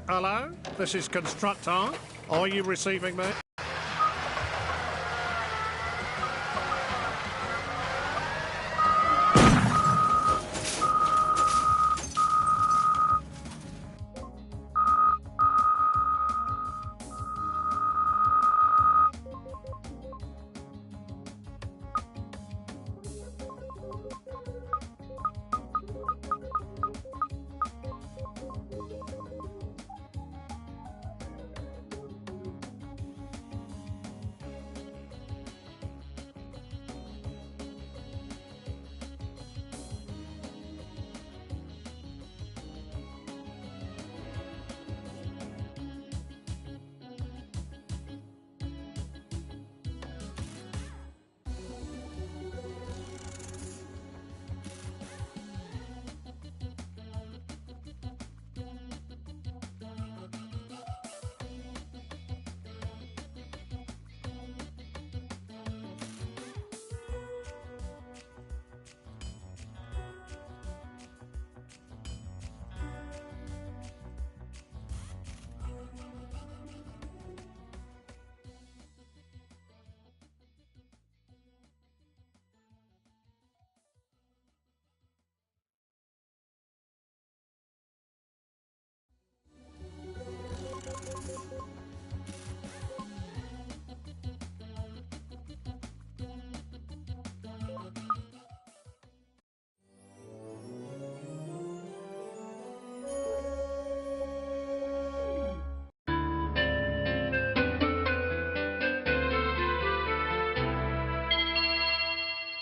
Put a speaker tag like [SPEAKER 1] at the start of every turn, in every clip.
[SPEAKER 1] Hello, this is Constructor. Are you receiving me?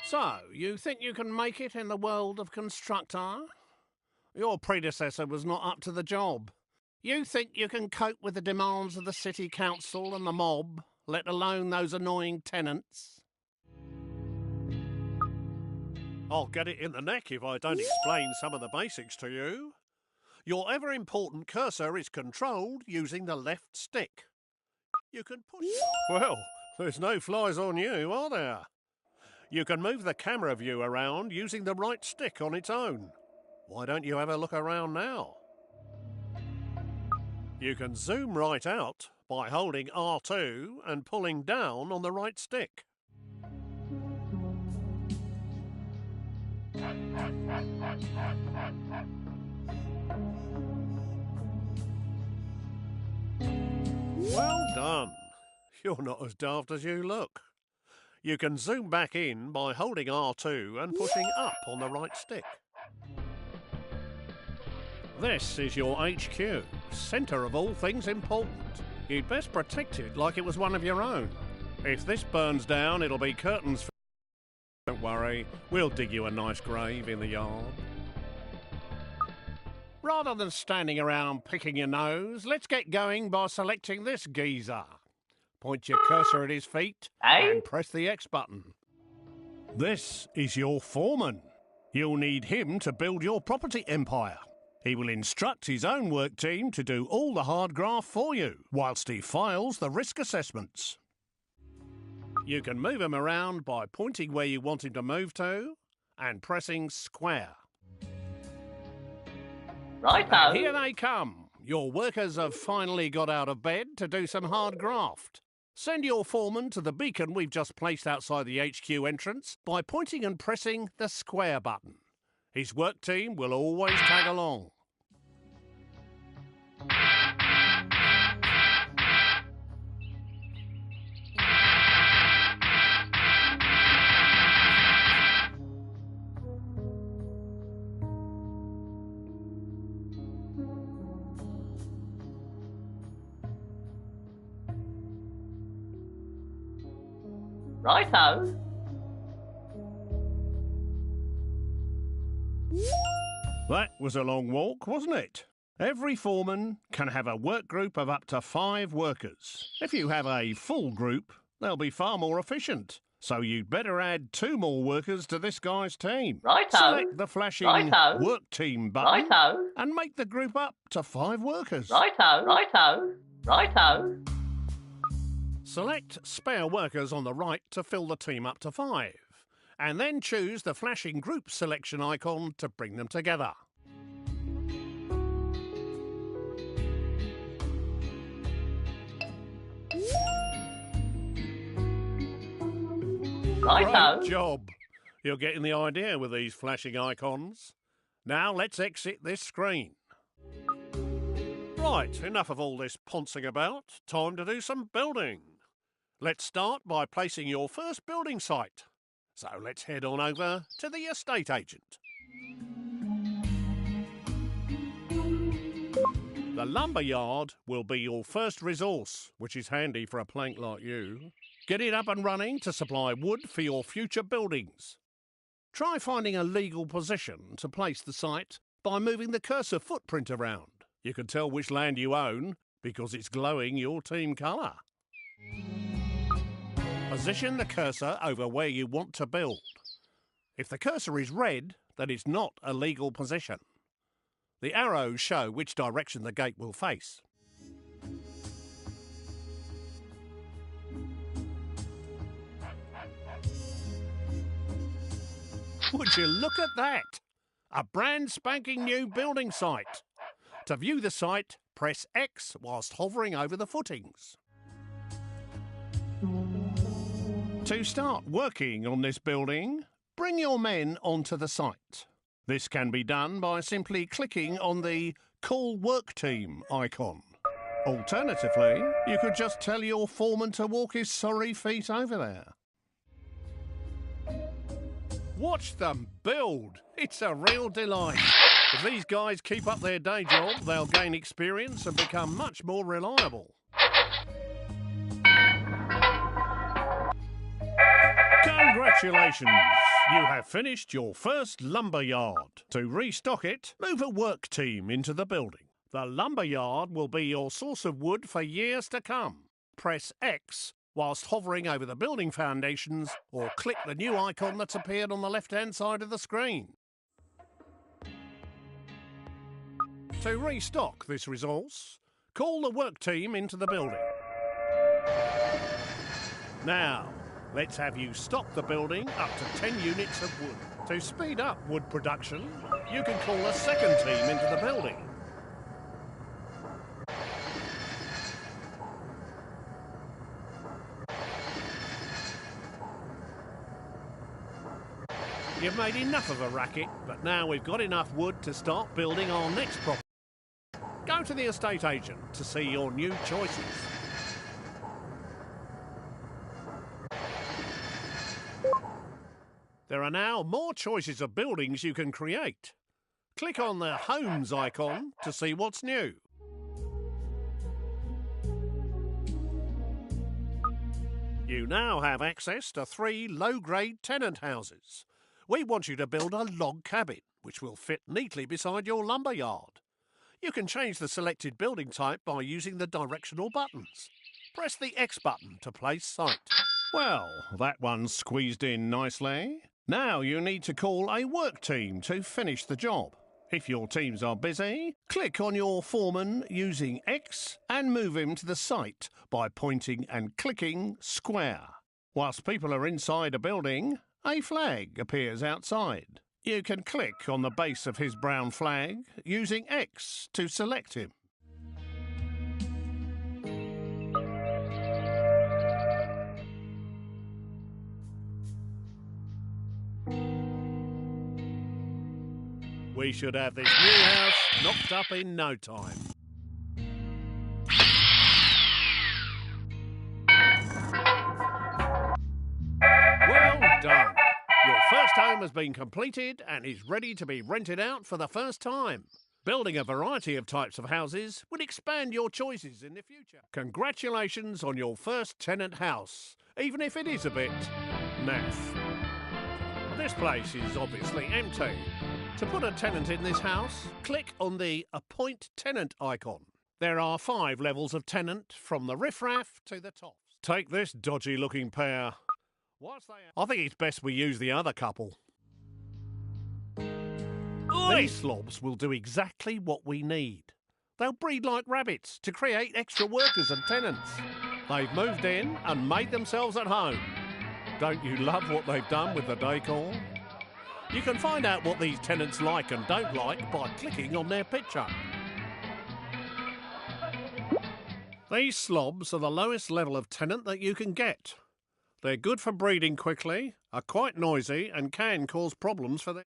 [SPEAKER 1] So, you think you can make it in the world of Constructor? Your predecessor was not up to the job. You think you can cope with the demands of the city council and the mob, let alone those annoying tenants? I'll get it in the neck if I don't explain some of the basics to you. Your ever-important cursor is controlled using the left stick. You can push... Well, there's no flies on you, are there? You can move the camera view around using the right stick on its own. Why don't you have a look around now? You can zoom right out by holding R2 and pulling down on the right stick. Well done. You're not as daft as you look. You can zoom back in by holding R2 and pushing up on the right stick. This is your HQ, centre of all things important. You'd best protect it like it was one of your own. If this burns down, it'll be curtains for... Don't worry, we'll dig you a nice grave in the yard. Rather than standing around picking your nose, let's get going by selecting this geezer. Point your cursor at his feet and press the X button. This is your foreman. You'll need him to build your property empire. He will instruct his own work team to do all the hard graft for you, whilst he files the risk assessments. You can move him around by pointing where you want him to move to and pressing square.
[SPEAKER 2] Righto.
[SPEAKER 1] Here they come. Your workers have finally got out of bed to do some hard graft. Send your foreman to the beacon we've just placed outside the HQ entrance by pointing and pressing the square button. His work team will always tag along.
[SPEAKER 2] Righto.
[SPEAKER 1] That was a long walk, wasn't it? Every foreman can have a work group of up to 5 workers. If you have a full group, they'll be far more efficient. So you'd better add 2 more workers to this guy's team.
[SPEAKER 2] Righto.
[SPEAKER 1] Select the flashing
[SPEAKER 2] Righto.
[SPEAKER 1] work team button
[SPEAKER 2] Righto.
[SPEAKER 1] and make the group up to 5 workers.
[SPEAKER 2] Righto. Righto. Righto.
[SPEAKER 1] Select spare workers on the right to fill the team up to 5, and then choose the flashing group selection icon to bring them together.
[SPEAKER 2] Righto.
[SPEAKER 1] Great job. You're getting the idea with these flashing icons. Now let's exit this screen. Right, enough of all this poncing about. Time to do some building. Let's start by placing your first building site. So let's head on over to the estate agent. The lumber yard will be your first resource, which is handy for a plank like you. Get it up and running to supply wood for your future buildings. Try finding a legal position to place the site by moving the cursor footprint around. You can tell which land you own because it's glowing your team colour. Position the cursor over where you want to build. If the cursor is red, then it's not a legal position. The arrows show which direction the gate will face. Would you look at that? A brand spanking new building site. To view the site, press X whilst hovering over the footings. To start working on this building, bring your men onto the site. This can be done by simply clicking on the Call Work Team icon. Alternatively, you could just tell your foreman to walk his sorry feet over there. Watch them build. It's a real delight. If these guys keep up their day job, they'll gain experience and become much more reliable. Congratulations! You have finished your first lumber yard. To restock it, move a work team into the building. The lumber yard will be your source of wood for years to come. Press X whilst hovering over the building foundations, or click the new icon that's appeared on the left-hand side of the screen. To restock this resource, call the work team into the building. Now, let's have you stock the building up to 10 units of wood. To speed up wood production, you can call a second team into the building. You've made enough of a racket, but now we've got enough wood to start building our next property. Go to the estate agent to see your new choices. There are now more choices of buildings you can create. Click on the Homes icon to see what's new. You now have access to 3 low-grade tenant houses. We want you to build a log cabin, which will fit neatly beside your lumber yard. You can change the selected building type by using the directional buttons. Press the X button to place site. Well, that one's squeezed in nicely. Now you need to call a work team to finish the job. If your teams are busy, click on your foreman using X and move him to the site by pointing and clicking square. Whilst people are inside a building, a flag appears outside. You can click on the base of his brown flag using X to select him. We should have this new house knocked up in no time. Well done. Your first home has been completed and is ready to be rented out for the first time. Building a variety of types of houses will expand your choices in the future. Congratulations on your first tenant house, even if it is a bit naff. This place is obviously empty. To put a tenant in this house, click on the Appoint Tenant icon. There are 5 levels of tenant, from the riffraff to the tops. Take this dodgy-looking pair. I think it's best we use the other couple. Oi! These slobs will do exactly what we need. They'll breed like rabbits to create extra workers and tenants. They've moved in and made themselves at home. Don't you love what they've done with the decor? You can find out what these tenants like and don't like by clicking on their picture. These slobs are the lowest level of tenant that you can get. They're good for breeding quickly, are quite noisy and can cause problems for the...